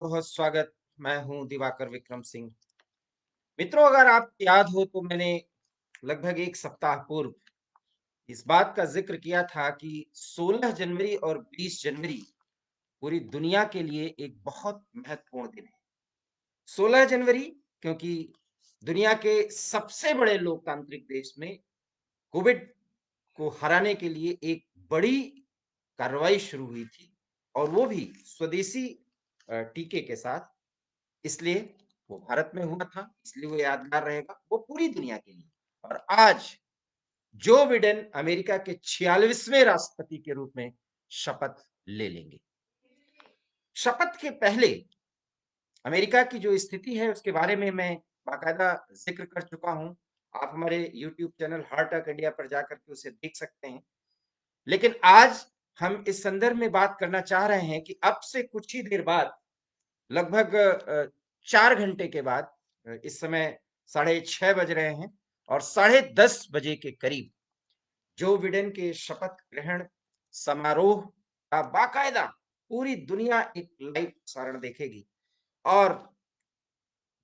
बहुत स्वागत। मैं हूं दिवाकर विक्रम सिंह। मित्रों, अगर आपको याद हो तो मैंने लगभग एक सप्ताह पूर्व इस बात का जिक्र किया था कि 16 जनवरी और 20 जनवरी पूरी दुनिया के लिए एक बहुत महत्वपूर्ण दिन है। 16 जनवरी क्योंकि दुनिया के सबसे बड़े लोकतांत्रिक देश में कोविड को हराने के लिए एक बड़ी कार्रवाई शुरू हुई थी, और वो भी स्वदेशी टीके के साथ। इसलिए वो भारत में हुआ था, इसलिए वो यादगार रहेगा, वो पूरी दुनिया के लिए। और आज जो बिडेन अमेरिका के 46वें राष्ट्रपति के रूप में शपथ ले लेंगे। शपथ के पहले अमेरिका की जो स्थिति है उसके बारे में मैं बाकायदा जिक्र कर चुका हूं। आप हमारे YouTube channel heart of India पर जाकर के उसे देख सकते हैं। लेकिन आज हम इस संदर्भ में बात करना चाह रहे हैं कि अब से कुछ ही देर बाद, लगभग 4 घंटे के बाद, इस समय 6:30 बज रहे हैं, और 10:30 बजे के करीब जो बिडेन के शपथ ग्रहण समारोह का बाकायदा पूरी दुनिया एक लाइव प्रसारण देखेगी। और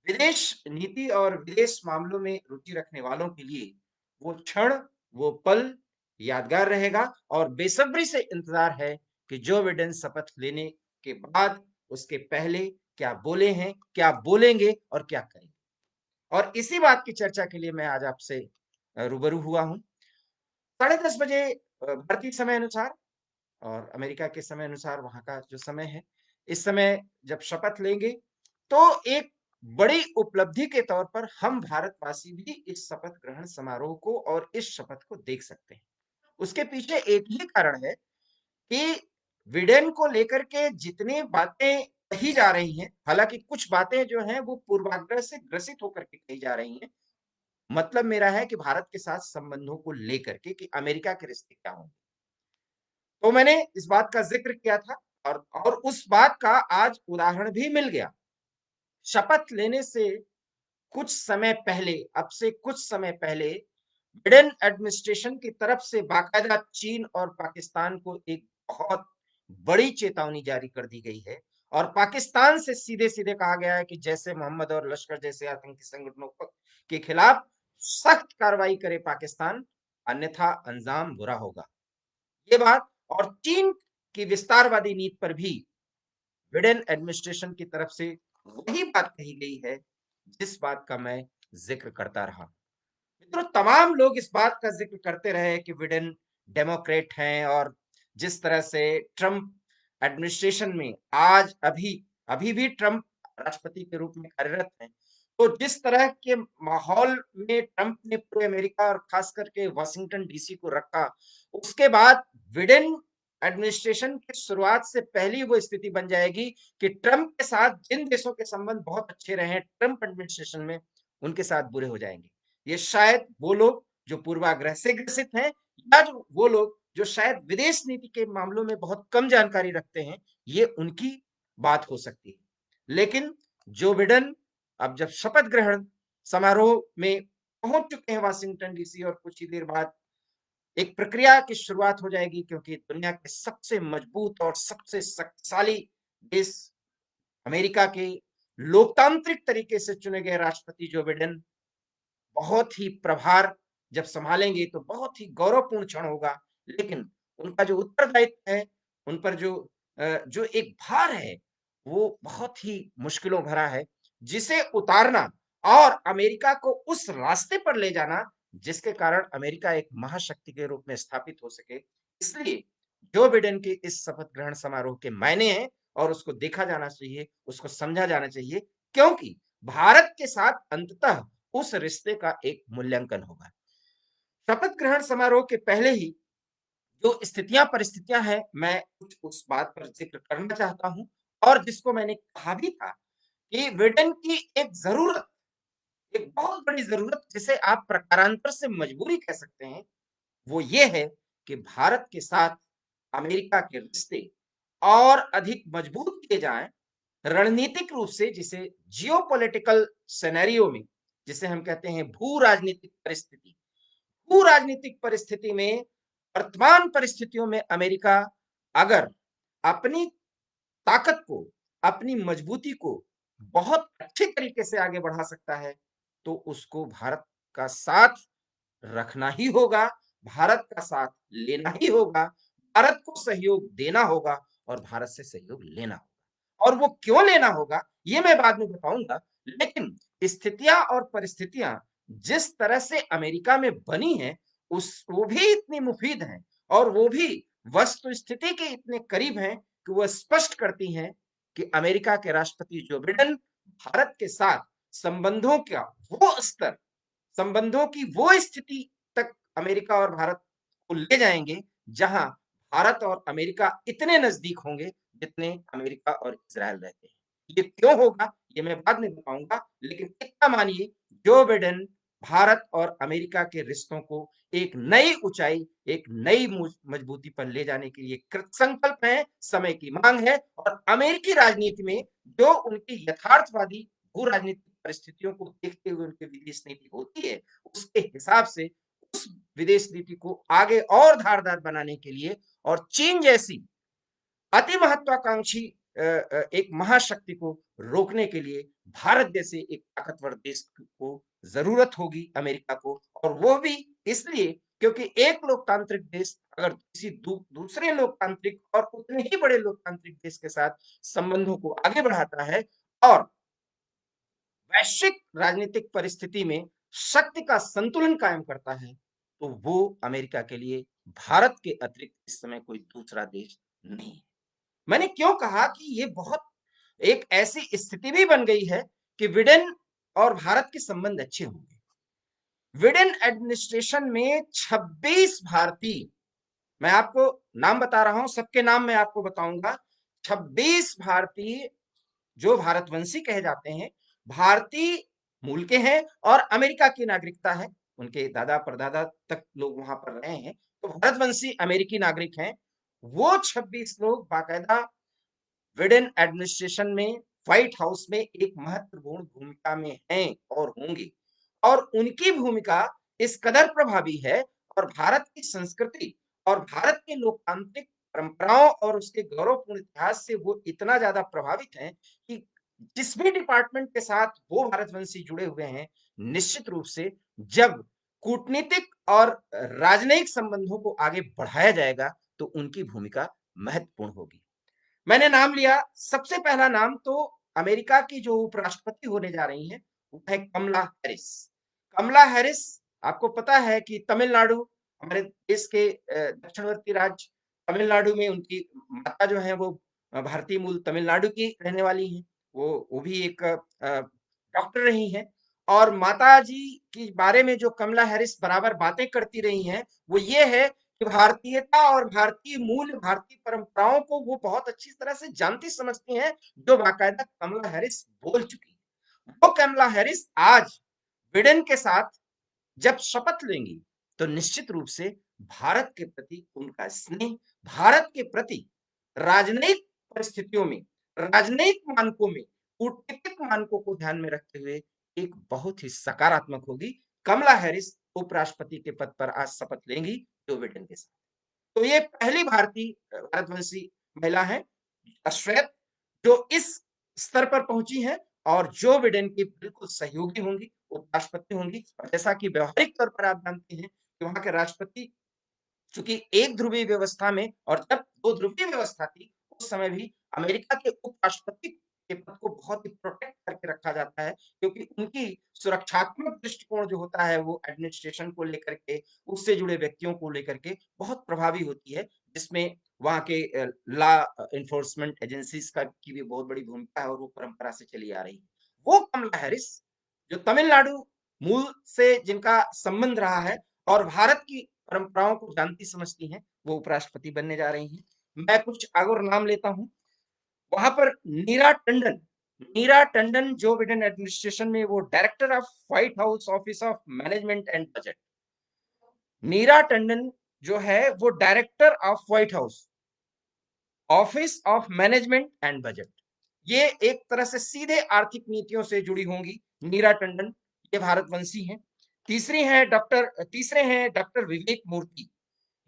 विदेश नीति और विदेश मामलों में रुचि रखने वालों के लिए वो क्षण, वो पल यादगार रहेगा। और बेसब्री से इंतजार है कि जो बिडेन शपथ लेने के बाद उसके पहले क्या बोले हैं, क्या बोलेंगे और क्या करेंगे। और इसी बात की चर्चा के लिए मैं आज आपसे रूबरू हुआ हूं। 10:30 बजे भारतीय समय अनुसार और अमेरिका के समय अनुसार वहां का जो समय है, इस समय जब शपथ लेंगे तो एक बड़ी उपलब्धि के तौर पर हम भारतवासी भी इस शपथ ग्रहण समारोह को और इस शपथ को देख सकते हैं। उसके पीछे एक ही कारण है कि बिडेन को लेकर के जितनी बातें कही जा रही हैं, हालांकि कुछ बातें जो हैं वो पूर्वाग्रह से ग्रसित होकर के कही जा रही हैं। मतलब मेरा है कि भारत के साथ संबंधों को लेकर के कि अमेरिका के रिश्ते क्या होंगे। तो मैंने इस बात का जिक्र किया था, और उस बात का आज उदाहरण भी मिल गया। शपथ लेने से कुछ समय पहले, अब से कुछ समय पहले, बिडेन एडमिनिस्ट्रेशन की तरफ से बाकायदा चीन और पाकिस्तान को एक बहुत बड़ी चेतावनी जारी कर दी गई है। और पाकिस्तान से सीधे सीधे कहा गया है कि जैसे मोहम्मद और लश्कर जैसे आतंकी संगठनों के खिलाफ सख्त कार्रवाई करे पाकिस्तान, अन्यथा अंजाम बुरा होगा। ये बात, और चीन की विस्तारवादी नीति पर भी बिडेन एडमिनिस्ट्रेशन की तरफ से वही बात कही गई है जिस बात का मैं जिक्र करता रहा। मित्रों, तमाम लोग इस बात का जिक्र करते रहे कि बिडेन डेमोक्रेट हैं, और जिस तरह से ट्रंप एडमिनिस्ट्रेशन में आज अभी अभी भी ट्रंप राष्ट्रपति के रूप में कार्यरत हैं, तो जिस तरह के माहौल में ट्रंप ने पूरे अमेरिका और खास करके वाशिंगटन डीसी को रखा, उसके बाद बिडेन एडमिनिस्ट्रेशन की शुरुआत से पहली वो स्थिति बन जाएगी कि ट्रंप के साथ जिन देशों के संबंध बहुत अच्छे रहे हैं ट्रंप एडमिनिस्ट्रेशन में, उनके साथ बुरे हो जाएंगे। ये शायद वो लोग जो पूर्वाग्रह से ग्रसित हैं, या जो वो लोग जो शायद विदेश नीति के मामलों में बहुत कम जानकारी रखते हैं, ये उनकी बात हो सकती है। लेकिन जो बिडेन अब जब शपथ ग्रहण समारोह में पहुंच चुके हैं वाशिंगटन डीसी, और कुछ ही देर बाद एक प्रक्रिया की शुरुआत हो जाएगी, क्योंकि दुनिया के सबसे मजबूत और सबसे शक्तिशाली देश अमेरिका के लोकतांत्रिक तरीके से चुने गए राष्ट्रपति जो बिडेन बहुत ही प्रभार जब संभालेंगे तो बहुत ही गौरवपूर्ण क्षण होगा। लेकिन उनका जो उत्तरदायित्व है, उन पर जो एक भार है, वो बहुत ही मुश्किलों भरा है, जिसे उतारना और अमेरिका को उस रास्ते पर ले जाना जिसके कारण अमेरिका एक महाशक्ति के रूप में स्थापित हो सके। इसलिए जो बिडेन के इस शपथ ग्रहण समारोह के मायने हैं, और उसको देखा जाना चाहिए, उसको समझा जाना चाहिए, क्योंकि भारत के साथ अंततः उस रिश्ते का एक मूल्यांकन होगा। शपथ ग्रहण समारोह के पहले ही जो स्थितियां परिस्थितियां हैं, मैं कुछ उस बात पर जिक्र करना चाहता हूं, और जिसको मैंने कहा भी था कि बिडेन की एक जरूरत, एक बहुत बड़ी जरूरत, जिसे आप प्रकारांतर से मजबूरी कह सकते हैं, वो ये है कि भारत के साथ अमेरिका के रिश्ते और अधिक मजबूत किए जाएं, रणनीतिक रूप से, जिसे जियोपॉलिटिकल सिनेरियो में, जिसे हम कहते हैं भू राजनीतिक परिस्थिति में, वर्तमान परिस्थितियों में अमेरिका अगर अपनी ताकत को, अपनी मजबूती को बहुत अच्छे तरीके से आगे बढ़ा सकता है, तो उसको भारत का साथ रखना ही होगा, भारत का साथ लेना ही होगा, भारत को सहयोग देना होगा और भारत से सहयोग लेना होगा। और वो क्यों लेना होगा, ये मैं बाद में बताऊँगा। लेकिन स्थितियाँ और परिस्थितियाँ जिस तरह से अमेरिका में बनी हैं, वो भी इतनी मुफ़ीद हैं और वो भी वस्तुस्थिति के इतने करीब हैं कि वो स्पष्ट करती हैं कि अमेरिका के राष्ट्रपति जो बिडेन भारत के साथ संबंधों का वो स्तर, संबंधों की वो स्थिति तक अमेरिका और भारत को ले जाएंगे, जहां भारत और अमेरिका इतने नजदीक होंगे जितने अमेरिका और इजरायल रहते हैं। ये क्यों होगा, ये मैं बाद में बताऊंगा। लेकिन इतना मानिए, जो बिडेन भारत और अमेरिका के रिश्तों को एक नई ऊंचाई, एक नई मजबूती पर ले जाने के लिए कृत संकल्प है, समय की मांग है। और अमेरिकी राजनीति में जो उनकी यथार्थवादी भू राजनीतिक परिस्थितियों को देखते हुए उनकी विदेश नीति होती है, उसके हिसाब से उस विदेश नीति को आगे और धारदार बनाने के लिए और चीन जैसी अति महत्वाकांक्षी एक महाशक्ति को रोकने के लिए भारत जैसे एक ताकतवर देश को जरूरत होगी अमेरिका को। और वो भी इसलिए क्योंकि एक लोकतांत्रिक देश अगर किसी दूसरे लोकतांत्रिक और उतने ही बड़े लोकतांत्रिक देश के साथ संबंधों को आगे बढ़ाता है और वैश्विक राजनीतिक परिस्थिति में शक्ति का संतुलन कायम करता है, तो वो अमेरिका के लिए भारत के अतिरिक्त इस समय कोई दूसरा देश नहीं है। मैंने क्यों कहा कि ये बहुत एक ऐसी स्थिति भी बन गई है कि बिडेन और भारत के संबंध अच्छे होंगे। बिडेन एडमिनिस्ट्रेशन में 26 भारतीय, मैं आपको नाम बता रहा हूं, सबके नाम मैं आपको बताऊंगा। 26 भारतीय जो भारतवंशी कहे जाते हैं, भारतीय मूल के हैं और अमेरिका की नागरिकता है, उनके दादा परदादा तक लोग वहां पर रहे हैं, तो भारतवंशी अमेरिकी नागरिक हैं। वो 26 लोग बाकायदा बिडेन एडमिनिस्ट्रेशन में व्हाइट हाउस में एक महत्वपूर्ण भूमिका में हैं और होंगे। और उनकी भूमिका इस कदर प्रभावी है और भारत की संस्कृति और भारत के लोकतांत्रिक परंपराओं और उसके गौरवपूर्ण इतिहास से वो इतना ज्यादा प्रभावित हैं कि जिस भी डिपार्टमेंट के साथ वो भारतवंशी जुड़े हुए हैं, निश्चित रूप से जब कूटनीतिक और राजनयिक संबंधों को आगे बढ़ाया जाएगा, तो उनकी भूमिका महत्वपूर्ण होगी। मैंने नाम लिया, सबसे पहला नाम तो अमेरिका की जो उपराष्ट्रपति होने जा रही हैं, वो है कमला हैरिस। कमला हैरिस, आपको पता है कि तमिलनाडु, हमारे देश के दक्षिणवर्ती राज्य तमिलनाडु में उनकी माता जो है वो भारतीय मूल तमिलनाडु की रहने वाली हैं। वो भी एक डॉक्टर रही हैं। और माता जी के बारे में जो कमला हैरिस बराबर बातें करती रही हैं, वो ये है कि भारतीयता और भारतीय मूल्य, भारतीय परंपराओं को वो बहुत अच्छी तरह से जानती समझती हैं, जो बाकायदा कमला हैरिस बोल चुकी है। वो कमला हैरिस आज बिडेन के साथ जब शपथ लेंगी, तो निश्चित रूप से भारत के प्रति उनका स्नेह, भारत के प्रति राजनयिक परिस्थितियों में, राजनयिक मानकों में, कूटनीतिक मानकों को ध्यान में रखते हुए एक बहुत ही सकारात्मक होगी। कमला हैरिस उपराष्ट्रपति के पद पर आज शपथ लेंगी जो बिडेन के साथ। तो ये पहली भारतीय भारतवंशी महिला है, श्वेत, जो इस स्तर पर पहुंची है और जो बिडेन की बिल्कुल सहयोगी होंगी, उपराष्ट्रपति होंगी। और जैसा कि व्यवहारिक तौर पर आप जानते हैं कि वहां के राष्ट्रपति चूंकि एक ध्रुवीय व्यवस्था में, और जब दो ध्रुवीय व्यवस्था थी उस समय भी अमेरिका के उपराष्ट्रपति के पद को बहुत ही प्रोटेक्ट करके रखा जाता है, क्योंकि उनकी सुरक्षात्मक दृष्टिकोण जो होता है वो एडमिनिस्ट्रेशन को लेकर के, उससे जुड़े व्यक्तियों को लेकर के बहुत प्रभावी होती है, जिसमें वहां के लॉ इन्फोर्समेंट एजेंसीज का की भी बहुत बड़ी भूमिका है और वो परंपरा से चली आ रही है। वो कमला हैरिस जो तमिलनाडु मूल से जिनका संबंध रहा है और भारत की परंपराओं को जानती समझती हैं, वो उपराष्ट्रपति बनने जा रही हैं। मैं कुछ और नाम लेता हूं। वहां पर नीरा टंडन, नीरा टंडन जो बिडेन एडमिनिस्ट्रेशन में वो director of White House office of management and budget, Neera Tandon जो है वो director of White House office of management and budget, ये एक तरह से सीधे आर्थिक नीतियों से जुड़ी होंगी नीरा टंडन, ये भारतवंशी हैं। तीसरे हैं डॉक्टर विवेक मूर्ति,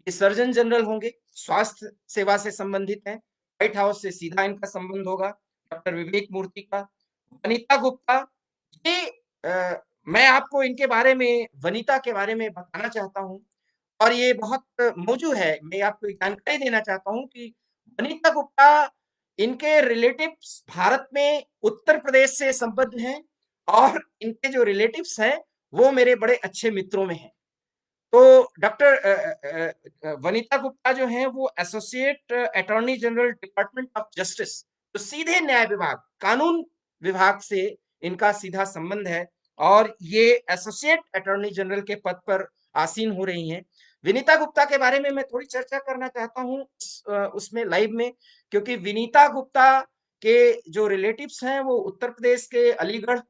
ये सर्जन जनरल होंगे, स्वास्थ्य सेवा से संबंधित हैं, व्हाइट हाउस से सीधा इनका संबंध होगा। डॉक्टर विवेक मूर्ति का, वनिता गुप्ता। ये मैं आपको इनके बारे में, वनिता के बारे में बताना चाहता हूँ और ये बहुत मौजू है। मैं आपको एक जानकारी देना चाहता हूँ कि वनिता गुप्ता, इनके रिलेटिव्स भारत में उत्तर प्रदेश से संबद्ध हैं और इनके जो रिलेटिव्स हैं, वो मेरे बड़े अच्छे मित्रों में हैं। तो डॉक्टर वनिता गुप्ता जो हैं वो associate attorney general department of justice, तो सीधे न्याय विभाग, कानून विभाग से इनका सीधा संबंध है और ये एसोसिएट अटॉर्नी जनरल के पद पर आसीन हो रही हैं। विनीता गुप्ता के बारे में मैं थोड़ी चर्चा करना चाहता हूँ उसमें लाइव में, क्योंकि विनीता गुप्ता के जो रिलेटिव्स हैं वो उत्तर प्रदेश के अलीगढ़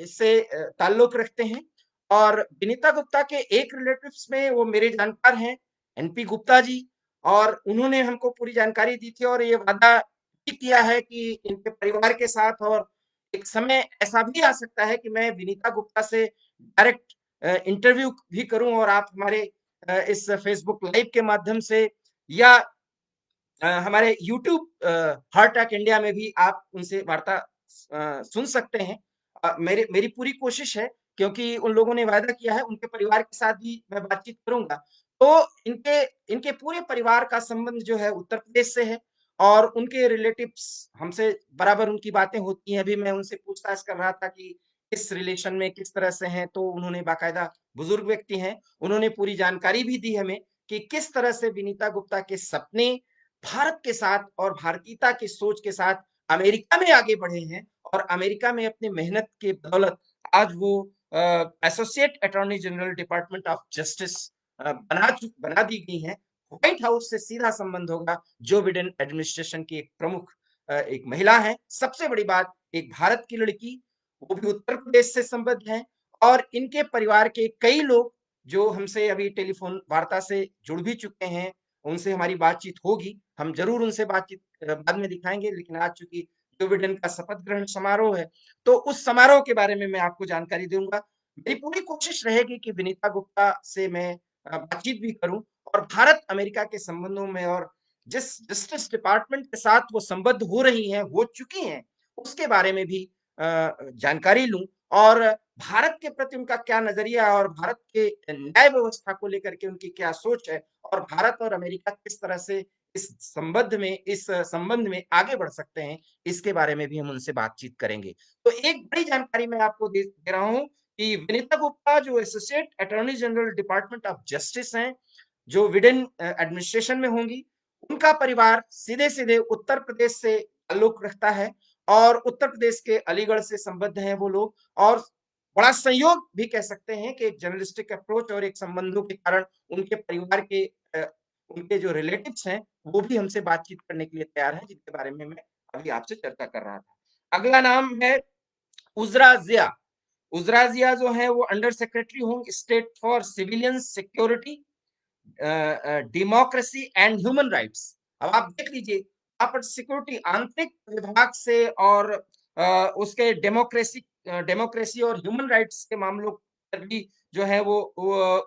से ताल्लुक रखते हैं और विनीता गुप्ता के एक रिलेटिव्स में वो मेरे जानकार हैं, एनपी गुप्ता जी, और उन्होंने हमको पूरी जानकारी दी थी और ये वादा भी किया है कि इनके परिवार के साथ, और एक समय ऐसा भी आ सकता है कि मैं विनीता गुप्ता से डायरेक्ट इंटरव्यू भी करूं और आप हमारे इस फेसबुक लाइव के माध्यम से या हमारे यूट्यूब हार्ट अटैक इंडिया में भी आप उनसे वार्ता सुन सकते हैं। मेरी मेरी पूरी कोशिश है, क्योंकि उन लोगों ने वायदा किया है, उनके परिवार के साथ भी मैं बातचीत करूंगा। तो इनके इनके पूरे परिवार का संबंध जो है उत्तर प्रदेश से है और उनके रिलेटिव्स हमसे बराबर उनकी बातें होती हैं। अभी मैं उनसे पूछताछ कर रहा था कि किस रिलेशन में किस तरह से हैं, तो उन्होंने बाकायदा, बुजुर्ग व्यक्ति हैं, उन्होंने पूरी जानकारी भी दी हमें कि किस तरह से विनीता गुप्ता के सपने भारत के साथ और भारतीयता की सोच के साथ अमेरिका में आगे बढ़े हैं और अमेरिका में अपनी मेहनत के बदौलत आज वो associate attorney general department of justice बना दी गई हैं। व्हाइट हाउस से सीधा संबंध होगा। जो बिडेन एडमिनिस्ट्रेशन की एक प्रमुख एक महिला है। सबसे बड़ी बात, एक भारत की लड़की, वो भी उत्तर प्रदेश से संबद्ध है और इनके परिवार के कई लोग जो हमसे अभी टेलीफोन वार्ता से जुड़ भी चुके हैं, उनसे हमारी बातचीत होगी। हम जरूर उनसे बातचीत बाद में दिखाएंगे, लेकिन आज चूंकि जो बिडेन का शपथ ग्रहण समारोह है, तो उस समारोह के बारे में मैं आपको जानकारी दूंगा। मेरी पूरी कोशिश रहेगी कि विनीता गुप्ता से मैं बातचीत भी करूं और भारत अमेरिका के संबंधों में और जिस जस्टिस डिपार्टमेंट के साथ वो संबद्ध हो रही हैं, हो चुकी हैं, उसके बारे में भी जानकारी लूं और भारत के प्रति उनका क्या नजरिया और भारत के न्याय व्यवस्था को लेकर के उनकी क्या सोच है और भारत और अमेरिका किस तरह से इस संबंध में आगे बढ़ सकते हैं, इसके बारे में भी हम उनसे बातचीत करेंगे। तो एक बड़ी जानकारी मैं आपको दे रहा हूं कि विनीता गुप्ता जो associate attorney general department of justice हैं, जो विडेन एडमिनिस्ट्रेशन में होंगी, उनका परिवार सीधे सीधे उत्तर प्रदेश से ताल्लुक रखता है और उत्तर प्रदेश के अलीगढ़ से संबद्ध हैं वो लोग। और बड़ा संयोग भी कह सकते हैं कि एक जर्नलिस्टिक अप्रोच और एक संबंधों के कारण उनके परिवार के उनके जो रिलेटिव्स हैं वो भी हमसे बातचीत करने के लिए तैयार हैं, जिनके बारे में मैं अभी आपसे चर्चा कर रहा था। अगला नाम है उजरा जिया। उजरा जिया जो है वो अंडर सेक्रेटरी होंगे state for civilian security, democracy and human rights. अब आप देख लीजिए, यहाँ पर सिक्योरिटी आंतरिक विभाग से और उसके डेमोक्रेसी और ह्यूमन राइट्स के मामलों पर भी जो है वो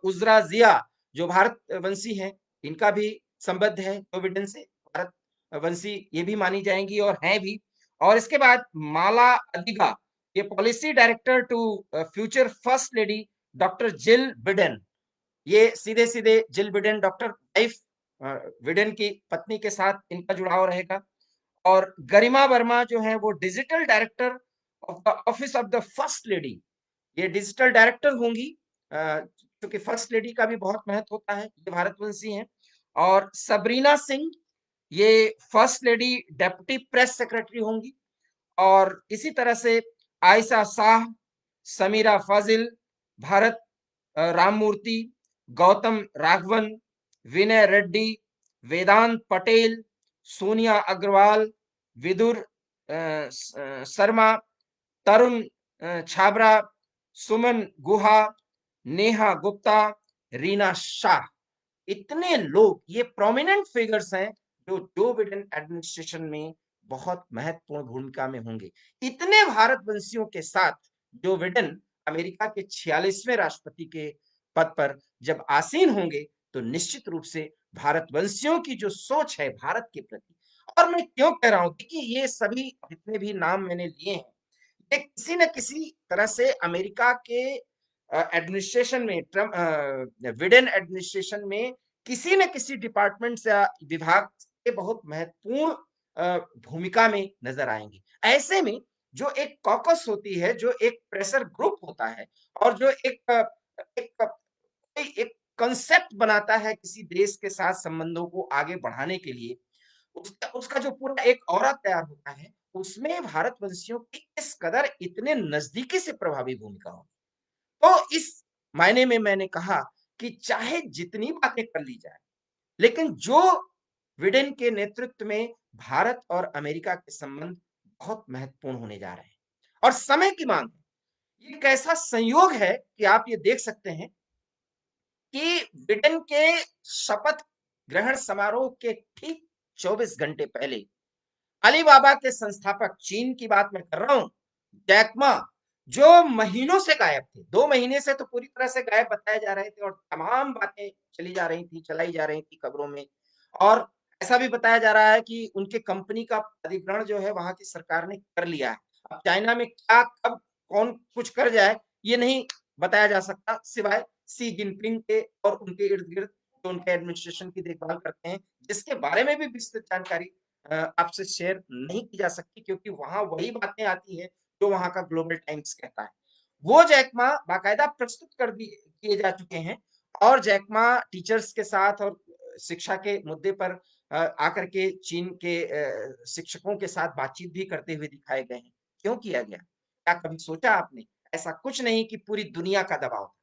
उजरा जिया जो भारत वंशी है, इनका भी संबद्ध है जो बिडेन से। भारत वंशी ये भी मानी जाएंगी और हैं भी। और इसके बाद माला अधिगा, ये policy director to future first lady doctor Jill Biden. ये सीधे सीधे जिल बिडेन, डॉक्टर वाइफ बिडेन की पत्नी के साथ इनका जुड़ाव रहेगा। और गरिमा वर्मा जो है वो digital director of the office of the first lady, ये डिजिटल डायरेक्टर होंगी, क्योंकि फर्स्ट लेडी का भी बहुत महत्व होता है, ये भारतवंशी हैं। और सबरीना सिंह, ये first lady deputy press secretary होंगी। और इसी तरह से आयशा शाह, समीरा फाजिल, भारत राममूर्ति, गौतम राघवन, विनय रेड्डी, वेदांत पटेल, सोनिया अग्रवाल, विदुर शर्मा, तरुण छाबरा, सुमन गुहा, नेहा गुप्ता, रीना शाह, इतने लोग, ये प्रोमिनेंट फिगर्स हैं जो जो बिडेन एडमिनिस्ट्रेशन में बहुत महत्वपूर्ण भूमिका में होंगे। इतने भारतवंशियों के साथ जो बिडेन अमेरिका के 46वें राष्ट्रपति के पद पर जब आसीन होंगे, तो निश्चित रूप से भारतवंशियों की जो सोच है भारत के प्रति और मैं क्यों कह रहा हूँ, देखिए ये सभी जितने भी नाम मैंने लिए हैं, ये किसी न किसी तरह से अमेरिका के एडमिनिस्ट्रेशन में, बिडेन एडमिनिस्ट्रेशन में किसी न किसी डिपार्टमेंट या विभाग के बहुत महत्वपूर्ण भूमिका में नजर आएंगे। ऐसे में जो एक कॉकस होती है, जो एक प्रेशर ग्रुप होता है, और जो एक कंसेप्ट बनाता है किसी देश के साथ संबंधों को आगे बढ़ाने के लिए, उसका उसका जो पूरा एक ऑरा तैयार होता है, उसमें भारतवंशियों की इस कदर इतने नजदीकी से प्रभावी भूमिका हो। तो इस मायने में मैंने कहा कि चाहे जितनी बातें कर ली जाए, लेकिन जो बिडेन के नेतृत्व में भारत और अमेरिका के संबंध बहुत महत्वपूर्ण होने जा रहे हैं और समय की मांग है। ये कैसा संयोग है कि आप ये देख सकते हैं कि बिडेन के शपथ ग्रहण समारोह के ठीक 24 घंटे पहले अलीबाबा के संस्थापक, चीन की बात मैं कर रहा हूं, जैक मा, जो महीनों से गायब थे, 2 महीने से तो पूरी तरह से गायब बताए जा रहे थे और तमाम बातें चली जा रही थी, चलाई जा रही थी खबरों में। और ऐसा भी बताया जा रहा है कि उनके कंपनी का अधिग्रहण जो है वहां की सरकार ने कर लिया है। अब चाइना में क्या, कब, कौन कुछ कर जाए, ये नहीं बताया जा सकता, सिवाय सी जिनपिंग के और उनके इर्द गिर्द जो उनके एडमिनिस्ट्रेशन की देखभाल करते हैं, जिसके बारे में भी विस्तृत जानकारी आपसे शेयर नहीं की जा सकती, क्योंकि वहां वही बातें आती है जो वहां का ग्लोबल टाइम्स कहता है। वो जैकमा बाकायदा प्रस्तुत कर दिए किए जा चुके हैं, और जैकमा टीचर्स के साथ और शिक्षा के मुद्दे पर आकर के चीन के शिक्षकों के साथ बातचीत भी करते हुए दिखाए गए हैं। क्यों किया गया? क्या कभी सोचा आपने? ऐसा कुछ नहीं कि पूरी दुनिया का दबाव था।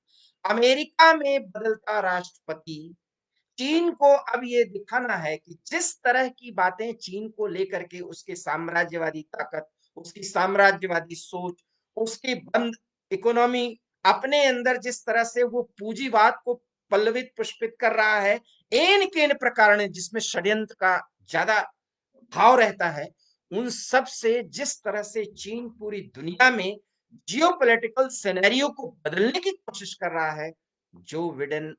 अमेरिका में बदलता राष्ट्रपति चीन को अब ये दिखाना है कि जिस तरह की बातें चीन को लेकर के उसके साम्राज्यवादी ताकत, उसकी साम्राज्यवादी सोच, उसकी बंद इकोनॉमी, अपने अंदर जिस तरह से वो पूंजीवाद को पल्लवित पुष्पित कर रहा है, इन किन प्रकार ने जिसमें षड्यंत्र का ज्यादा भाव रहता है, उन सब से जिस तरह से चीन पूरी दुनिया में जियोपॉलिटिकल सिनेरियो को बदलने की कोशिश कर रहा है, जो बिडेन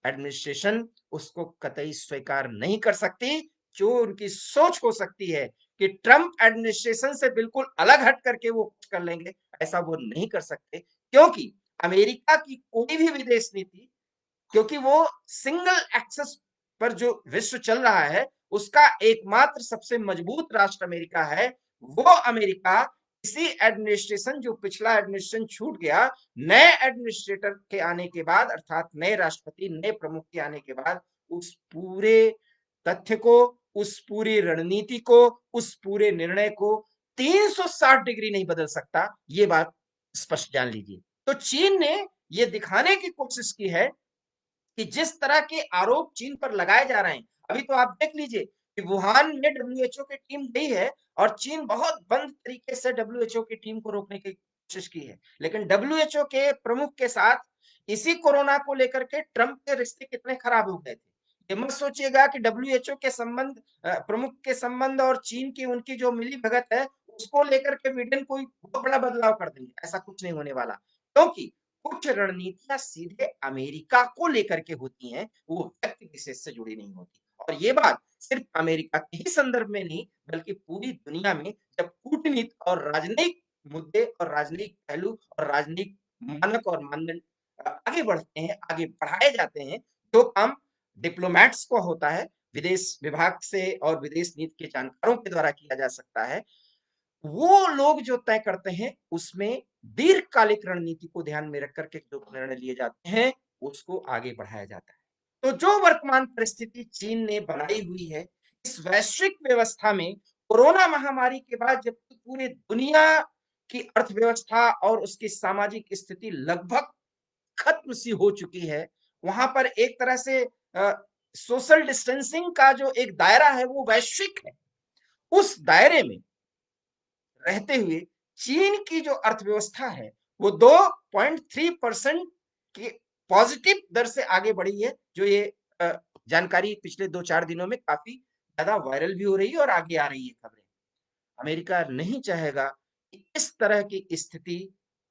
एडमिनिस्ट्रेशन उसको कतई स्वीकार नहीं कर सकती। जो उनकी सोच हो सकती है कि ट्रंप एडमिनिस्ट्रेशन से बिल्कुल अलग हट करके वो कुछ कर लेंगे, ऐसा वो नहीं कर सकते, क्योंकि अमेरिका की कोई भी विदेश नीति, क्योंकि वो सिंगल एक्सेस पर जो विश्व चल रहा है, उसका एकमात्र सबसे मजबूत राष्ट्र अमेरिका है। वो अमेरिका इसी एडमिनिस्ट्रेशन, जो पिछला एडमिनिस्ट्रेशन छूट गया, नए एडमिनिस्ट्रेटर के आने के बाद, अर्थात नए राष्ट्रपति, नए प्रमुख के आने के बाद, उस पूरे तथ्य को, उस पूरी रणनीति को, उस पूरे निर्णय को 360 डिग्री नहीं बदल सकता। ये बात स्पष्ट जान लीजिए। तो चीन ने ये दिखाने की कोशिश की है कि जिस तरह के आरोप चीन पर लगाए जा रहे हैं, अभी तो आप देख लीजिए कि वुहान में डब्ल्यूएचओ की टीम गई है और चीन बहुत बंद तरीके से डब्ल्यूएचओ की टीम को रोकने की कोशिश की है, लेकिन डब्ल्यूएचओ के प्रमुख के साथ इसी कोरोना को लेकर के ट्रंप के रिश्ते कितने खराब हो गए थे। ये मत सोचिएगा कि डब्ल्यूएचओ के संबंध, प्रमुख के संबंध और चीन की उनकी जो मिली भगत है, उसको लेकर के बिडेन कोई बहुत बड़ा बदलाव कर देंगे, ऐसा कुछ नहीं होने वाला, क्योंकि कुछ रणनीतियां सीधे अमेरिका को लेकर के होती हैं, वो व्यक्ति विशेष से जुड़ी नहीं होती। और ये बात सिर्फ अमेरिका के ही संदर्भ में नहीं, बल्कि पूरी दुनिया में जब कूटनीति और राजनयिक मुद्दे और राजनयिक पहलू और राजनयिक मानक और मानदंड आगे बढ़ते हैं, आगे बढ़ाए जाते हैं, जो काम डिप्लोमैट्स को होता है, विदेश विभाग से और विदेश नीति के जानकारों के द्वारा किया जा सकता है, वो लोग जो तय करते हैं, उसमें दीर्घकालिक रणनीति को ध्यान में रख करके जो निर्णय लिए जाते हैं, उसको आगे बढ़ाया जाता है। तो जो वर्तमान परिस्थिति चीन ने बनाई हुई है, इस वैश्विक व्यवस्था में कोरोना महामारी के बाद जब पूरी दुनिया की अर्थव्यवस्था और उसकी सामाजिक स्थिति लगभग खत्म सी हो चुकी है, वहां पर एक तरह से सोशल डिस्टेंसिंग का जो एक दायरा है वो वैश्विक है। उस दायरे में रहते हुए चीन की जो अर्थव्यवस्था है वो 2.3% की पॉजिटिव दर से आगे बढ़ी है, जो ये जानकारी पिछले 2-4 दिनों में काफी ज्यादा वायरल भी हो रही है और आगे आ रही है खबरें। अमेरिका नहीं चाहेगा कि इस तरह की स्थिति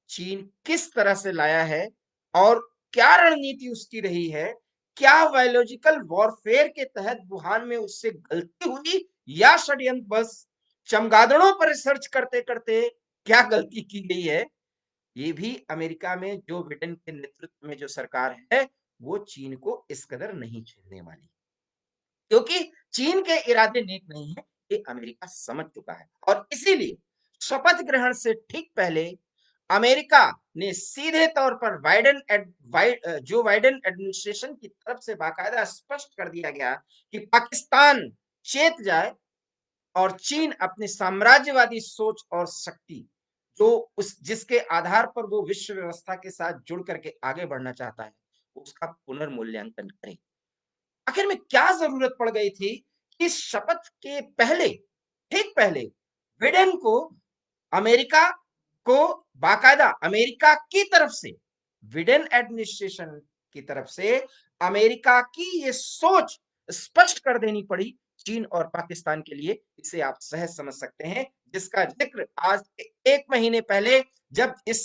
चीन किस तरह से लाया है और क्या रणनीति उसकी रही है, क्या बायोलॉजिकल वॉरफेयर के तहत वुहान में उससे गलती हुई, या षड्यंत्र बस चमगादड़ों पर रिसर्च करते-करते क्या गलती की गई है, ये भी अमेरिका में जो बिडेन के नेतृत्व में जो सरकार है, वो चीन को इस कदर नहीं झेलने वाली। क्योंकि चीन के इरादे नेक नहीं है, ये अमेरिका समझ चुका है और इसीलिए शपथ ग्रहण से ठीक पहले अमेरिका ने सीधे तौर पर जो बाइडेन एडमिनिस्ट्रेशन की तरफ से बाकायदा स्पष्ट कर दिया गया कि पाकिस्तान चेत जाए और चीन अपनी साम्राज्यवादी सोच और शक्ति जो उस जिसके आधार पर वो विश्व व्यवस्था के साथ जुड़ करके आगे बढ़ना चाहता है, उसका पुनर्मूल्यांकन करे। आखिर में क्या जरूरत पड़ गई थी कि शपथ के पहले, ठीक पहले बिडेन को अमेरिका को बाकायदा अमेरिका की तरफ से, बिडेन एडमिनिस्ट्रेशन की तरफ से अमेरिका की ये सोच स्पष्ट कर देनी पड़ी चीन और पाकिस्तान के लिए। इसे आप सहज समझ सकते हैं, जिसका जिक्र आज 1 महीने पहले जब इस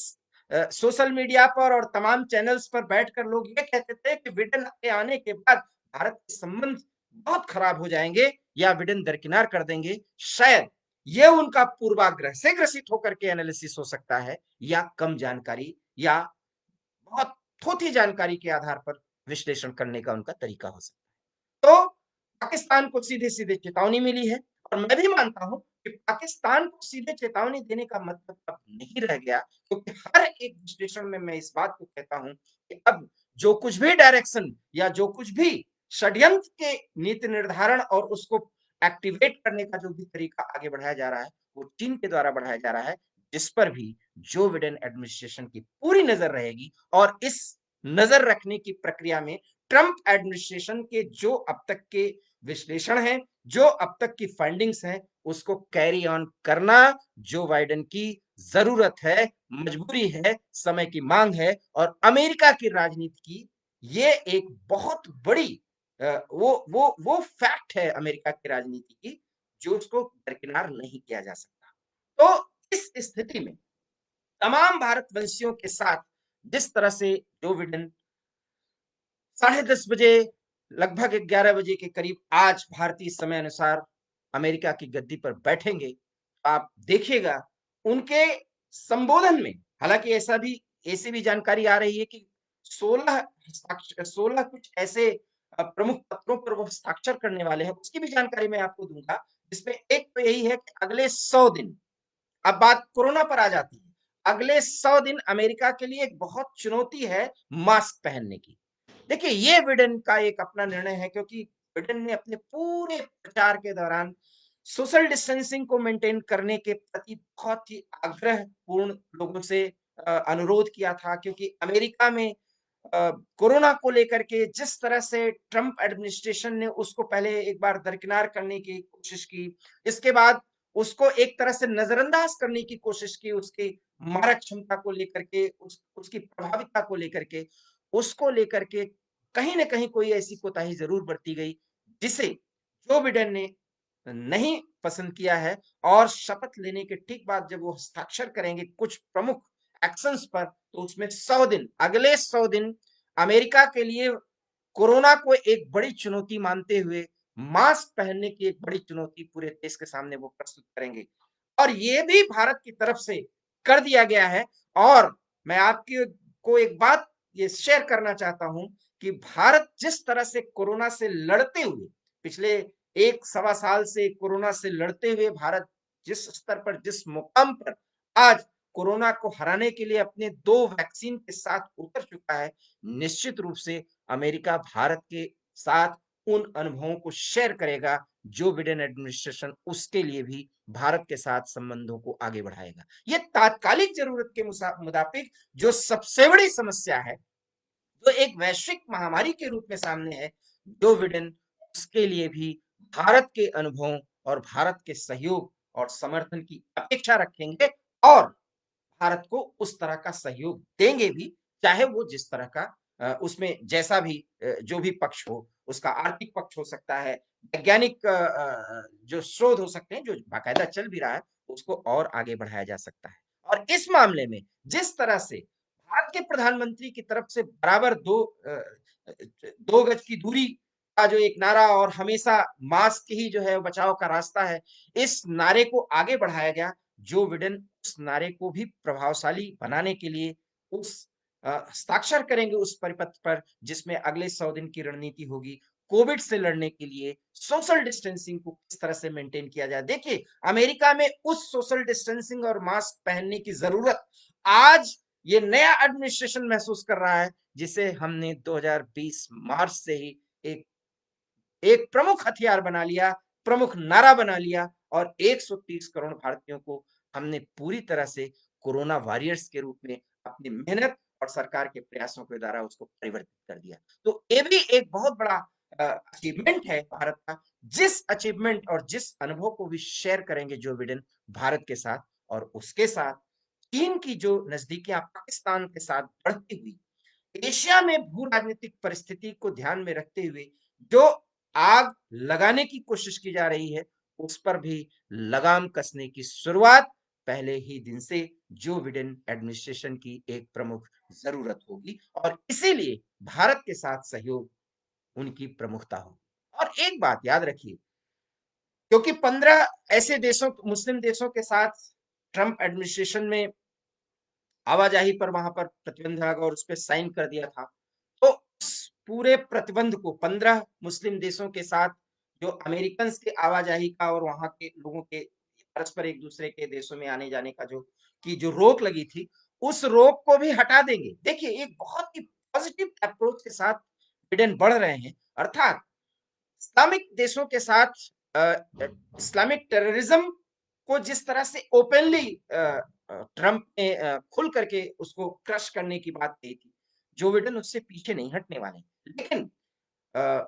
सोशल मीडिया पर और तमाम चैनल्स पर बैठकर लोग ये कहते थे कि बिडेन के आने के बाद भारत के संबंध बहुत खराब हो जाएंगे या बिडेन दरकिनार कर देंगे, शायद ये उनका पूर्वाग्रह से ग्रसित होकर के एनालिसिस हो सकता है या कम जानकारी या बहुत थोथी जानकारी के आधार पर विश्लेषण करने का उनका तरीका हो सकता है। तो पाकिस्तान को सीधे-सीधे चेतावनी मिली है और मैं भी मानता हूं कि पाकिस्तान को सीधे चेतावनी देने का मतलब अब नहीं रह गया, क्योंकि हर एक विश्लेषण में मैं इस बात को कहता हूं कि अब जो कुछ भी डायरेक्शन या जो कुछ भी षड्यंत्र के नीति निर्धारण और उसको एक्टिवेट करने का जो भी तरीका आगे बढ़ाया जा रहा है, वो चीन के द्वारा बढ़ाया जा रहा है, जिस पर भी जो बिडेन एडमिनिस्ट्रेशन की पूरी नजर रहेगी और इस नजर रखने की प्रक्रिया में ट्रंप एडमिनिस्ट्रेशन के जो अब तक के विश्लेषण हैं, जो अब तक की फाइंडिंग्स हैं, उसको कैरी ऑन करना जो बाइडेन की जरूरत है, मजबूरी है, समय की मांग है और अमेरिका की राजनीति की ये एक बहुत बड़ी वो फैक्ट है अमेरिका की राजनीति की, जो उसको दरकिनार नहीं किया जा सकता। तो इस स्थिति में तमाम भारतवंशियों के साथ जिस तरह से जो बिडेन 10:30 बजे, लगभग 11 बजे के करीब आज भारतीय समय अनुसार अमेरिका की गद्दी पर बैठेंगे, आप देखिएगा उनके संबोधन में, हालांकि ऐसी भी जानकारी आ रही है कि 16 कुछ ऐसे प्रमुख पत्रों पर वो हस्ताक्षर करने वाले हैं, उसकी भी जानकारी मैं आपको दूंगा, जिसमें एक तो यही है कि अगले 100 दिन, अब बात कोरोना पर आ जाती है, अगले 100 दिन अमेरिका के लिए एक बहुत चुनौती है मास्क पहनने की। देखिए ये बिडेन का एक अपना निर्णय है, क्योंकि बिडेन ने अपने पूरे प्रचार के दौरान सोशल डिस्टेंसिंग को मेंटेन करने के प्रति बहुत ही आग्रह पूर्ण लोगों से अनुरोध किया था, क्योंकि अमेरिका में कोरोना को लेकर के जिस तरह से ट्रंप एडमिनिस्ट्रेशन ने उसको पहले एक बार दरकिनार करने की कोशिश की, इसके बाद उसको एक तरह से नजरअंदाज करने की कोशिश की, उसकी मारक क्षमता को लेकर के, उसकी प्रभाविता को लेकर के, उसको लेकर के कहीं न कहीं कोई ऐसी कोताही ज़रूर बरती गई, जिसे जो बिडेन ने नहीं पसंद किया है और शपथ लेने के ठीक बाद जब वो हस्ताक्षर करेंगे कुछ प्रमुख एक्शंस पर, तो उसमें 100 दिन, अगले 100 दिन अमेरिका के लिए कोरोना को एक बड़ी चुनौती मानते हुए मास्क पहनने की एक बड़ी चुनौती पूरे देश के सामने वो प्रस्तुत करेंगे। और ये भी भारत की तरफ से कर दिया गया है और मैं आपकी को एक बात ये शेयर करना चाहता हूं कि भारत जिस तरह से कोरोना से लड़ते हुए पिछले 1 सवा साल से कोरोना से लड़ते हुए भारत जिस स्तर पर, जिस मुकाम पर आज कोरोना को हराने के लिए अपने 2 वैक्सीन के साथ उतर चुका है, निश्चित रूप से अमेरिका भारत के साथ उन अनुभवों को शेयर करेगा, जो बिडेन एडमिनिस्ट्रेशन उसके लिए भी भारत के साथ संबंधों को आगे बढ़ाएगा। ये तात्कालिक जरूरत के मुताबिक जो सबसे बड़ी समस्या है, जो एक वैश्विक महामारी के रूप में सामने है, जो बिडेन उसके लिए भी भारत के अनुभवों और भारत के सहयोग और समर्थन की अपेक्षा रखेंगे और भारत को उस तरह का सहयोग देंगे भी, चाहे वो जिस तरह का उसमें जैसा भी जो भी पक्ष हो, उसका आर्थिक पक्ष हो सकता है, वैज्ञानिक जो शोध हो सकते हैं, जो बाकायदा चल भी रहा है, उसको और आगे बढ़ाया जा सकता है। और इस मामले में जिस तरह से भारत के प्रधानमंत्री की तरफ से बराबर 2 गज की दूरी का जो एक नारा और हमेशा मास्क ही जो है बचाव का रास्ता है, इस नारे को आगे बढ़ाया गया। जो बिडेन उस नारे को भी प्रभावशाली बनाने के लिए उस हस्ताक्षर करेंगे उस परिपत्र पर, जिसमें अगले 100 दिन की रणनीति होगी। कोविड से लड़ने के लिए सोशल डिस्टेंसिंग को किस तरह से मेंटेन किया जाए। देखिए, अमेरिका में उस सोशल डिस्टेंसिंग और मास्क पहनने की जरूरत आज ये नया एडमिनिस्ट्रेशन महसूस कर रहा है, जिसे हमने 2020 मार्च से ही एक एक प्रमुख हथियार बना लिया, प्रमुख नारा बना लिया और 130 करोड़ भारतीयों को हमने पूरी तरह से कोरोना वॉरियर्स के रूप में अपनी मेहनत और सरकार के प्रयासों के द्वारा उसको परिवर्तित कर दिया। तो ये भी एक बहुत बड़ा अचीवमेंट है भारत का, जिस अचीवमेंट और जिस अनुभव को भी शेयर करेंगे जो बिडेन भारत के साथ, और उसके साथ चीन की जो नजदीकियां पाकिस्तान के साथ बढ़ती हुई, एशिया में भू राजनीतिक परिस्थिति को ध्यान में रखते हुए जो आग लगाने की कोशिश की जा रही है, उस पर भी लगाम कसने की शुरुआत पहले ही दिन से जो बिडेन एडमिनिस्ट्रेशन की एक प्रमुख जरूरत होगी, और इसीलिए भारत के साथ सहयोग उनकी प्रमुखता होगी। और एक बात याद रखिए, क्योंकि 15 ऐसे देशों, मुस्लिम देशों के साथ ट्रंप एडमिनिस्ट्रेशन में आवाजाही पर वहां पर प्रतिबंध लगा और उस पर साइन कर दिया था, तो उस पूरे प्रतिबंध को 15 मुस्लिम देशों के साथ जो अमेरिकन के आवाजाही का और वहां के लोगों के परस्पर एक दूसरे के देशों में आने जाने का जो रोक लगी थी, उस रोक को भी हटा देंगे। देखिए, एक बहुत ही पॉजिटिव अप्रोच के साथ बिडेन बढ़ रहे हैं, अर्थात इस्लामिक देशों के साथ इस्लामिक टेररिज्म को जिस तरह से ओपनली ट्रंप ने खुल करके उसको क्रश करने की बात कही थी, जो बिडेन उससे पीछे नहीं हटने वाले, लेकिन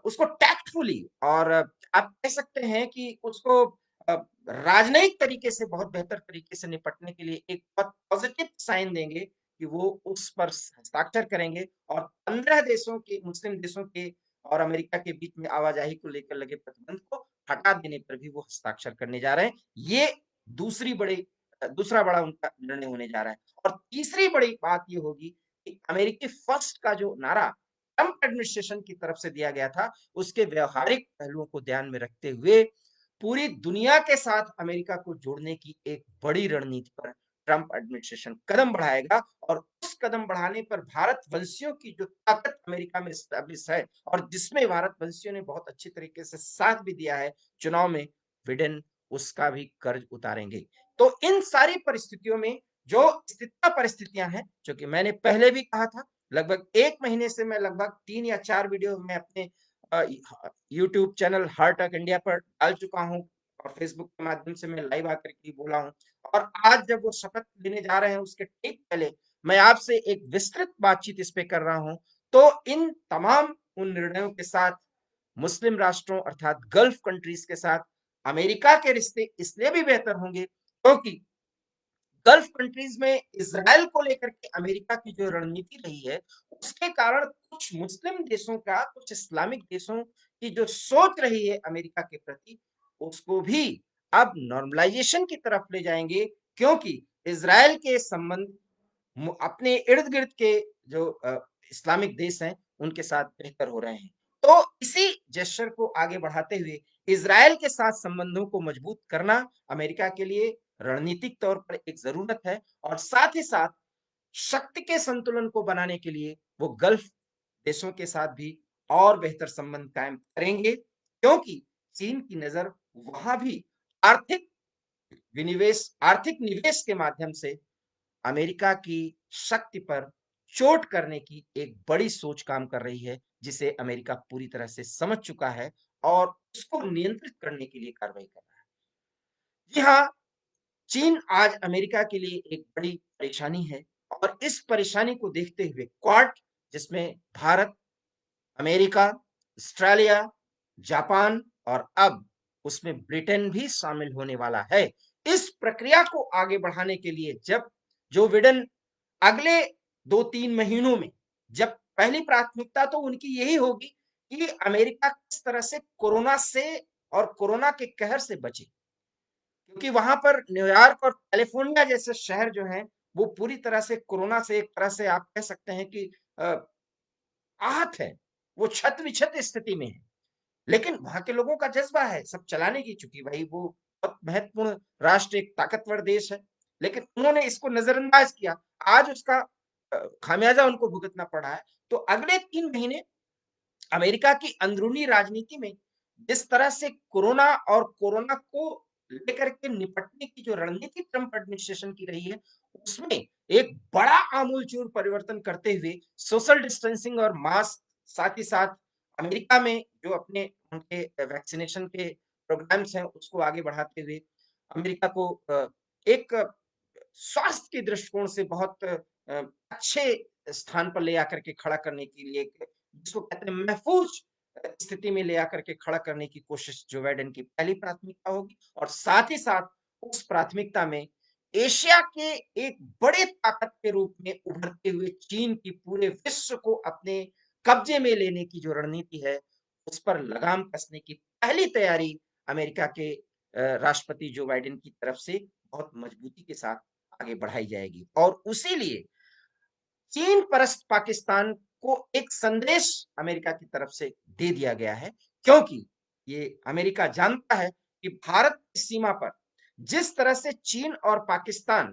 उसको टैक्टफुली और आप कह सकते हैं कि उसको राजनयिक तरीके से बहुत बेहतर तरीके से निपटने के लिए एक बहुत पॉजिटिव साइन देंगे कि वो उस पर हस्ताक्षर करेंगे, और 15 देशों के, मुस्लिम देशों के और अमेरिका के बीच में आवाजाही को लेकर लगे प्रतिबंध को हटा देने पर भी वो हस्ताक्षर करने जा रहे हैं। ये दूसरा बड़ा उनका निर्णय होने जा रहा है। और तीसरी बड़ी बात ये होगी कि अमेरिकी फर्स्ट का जो नारा ट्रंप एडमिनिस्ट्रेशन की तरफ से दिया गया था, उसके व्यवहारिक पहलुओं को ध्यान में रखते हुए पूरी दुनिया के साथ अमेरिका को जोड़ने की एक बड़ी रणनीति पर ट्रंप एडमिनिस्ट्रेशन कदम बढ़ाएगा, और उस कदम बढ़ाने पर भारत वंशियों की जो ताकत अमेरिका में स्टैब्लिश है और जिसमें भारत वंशियों ने बहुत अच्छी तरीके से साथ भी दिया है चुनाव में, बिडेन उसका भी कर्ज उतारेंगे। तो इन सारी परिस्थितियों में जो स्थिति परिस्थितियां हैं, जो कि मैंने पहले भी कहा था, लगभग 1 महीने से मैं लगभग 3 या 4 वीडियो में अपने YouTube channel heart of India पर डाल चुका हूँ, और फेसबुक के माध्यम से मैं लाइव आकर के बोला हूँ। और आज जब वो शपथ लेने जा रहे हैं उसके ठीक पहले मैं आपसे एक विस्तृत बातचीत इस पे कर रहा हूँ। तो इन तमाम उन निर्णयों के साथ मुस्लिम राष्ट्रों अर्थात गल्फ कंट्रीज के साथ अमेरिका के रिश्ते इसलिए भी बेहतर होंगे क्योंकि गल्फ कंट्रीज में इजराइल को लेकर के अमेरिका की जो रणनीति रही है, उसके कारण कुछ मुस्लिम देशों का, कुछ इस्लामिक देशों की जो सोच रही है अमेरिका के प्रति, उसको भी अब नॉर्मलाइजेशन की तरफ ले जाएंगे, क्योंकि इजराइल के संबंध अपने इर्द गिर्द के जो इस्लामिक देश हैं उनके साथ बेहतर हो रहे हैं। तो इसी जेस्चर को आगे बढ़ाते हुए इजराइल के साथ संबंधों को मजबूत करना अमेरिका के लिए रणनीतिक तौर पर एक जरूरत है, और साथ ही साथ शक्ति के संतुलन को बनाने के लिए वो गल्फ देशों के साथ भी और बेहतर संबंध कायम करेंगे, क्योंकि चीन की नजर वहां भी आर्थिक आर्थिक निवेश के माध्यम से अमेरिका की शक्ति पर चोट करने की एक बड़ी सोच काम कर रही है, जिसे अमेरिका पूरी तरह से समझ चुका है और उसको नियंत्रित करने के लिए कार्रवाई कर रहा है। जी हाँ, चीन आज अमेरिका के लिए एक बड़ी परेशानी है, और इस परेशानी को देखते हुए क्वाड, जिसमें भारत, अमेरिका, ऑस्ट्रेलिया, जापान और अब उसमें ब्रिटेन भी शामिल होने वाला है। इस प्रक्रिया को आगे बढ़ाने के लिए जब जो बिडेन अगले 2-3 महीनों में, जब पहली प्राथमिकता तो उनकी यही होगी कि अमेरिका किस तरह से कोरोना से और कोरोना के कहर से बचे, क्योंकि वहां पर न्यूयॉर्क और कैलिफोर्निया जैसे शहर जो हैं वो पूरी तरह से कोरोना से एक तरह से आप कह सकते हैं कि आहत है, वो छत विछत स्थिति में है। लेकिन वहाँ के लोगों का जज़्बा है सब चलाने की, चूँकि भाई वो बहुत महत्वपूर्ण राष्ट्र, एक ताकतवर देश है, लेकिन उन्होंने इसको नज़रअंदाज किया। आज उसका खामियाज़ा उनको भुगतना पड़ा है। तो अगले 3 महीने अमेरिका की अंदरूनी राजनीति में जिस तरह से कोरोना और कोरोना को लेकर के निपटने की जो रणनीति ट्रंप एडमिनिस्ट्रेशन की रही है, उसमें एक बड़ा आमूलचूल परिवर्तन करते हुए सोशल डिस्टेंसिंग और मास्क, साथ ही साथ अमेरिका में जो अपने उनके वैक्सीनेशन के प्रोग्राम्स हैं, उसको आगे बढ़ाते हुए अमेरिका को एक स्वास्थ्य के दृष्टिकोण से बहुत अच्छे स्थान पर ले आकर के खड़ा करने के लिए एक जिसको कहते हैं महफूज स्थिति में ले आकर के खड़ा करने की कोशिश जो बाइडेन की पहली प्राथमिकता होगी और साथ ही साथ उस प्राथमिकता में एशिया के एक बड़े ताकत के रूप में उभरते हुए चीन की पूरे विश्व को अपने कब्जे में लेने की जो रणनीति है, उस पर लगाम कसने की पहली तैयारी अमेरिका के राष्ट्रपति जो बाइडेन की तरफ से बहुत मजबूती के साथ आगे बढ़ाई जाएगी और उसी लिए चीन परस्त पाकिस्तान को एक संदेश अमेरिका की तरफ से दे दिया गया है क्योंकि ये अमेरिका जानता है कि भारत की सीमा पर जिस तरह से चीन और पाकिस्तान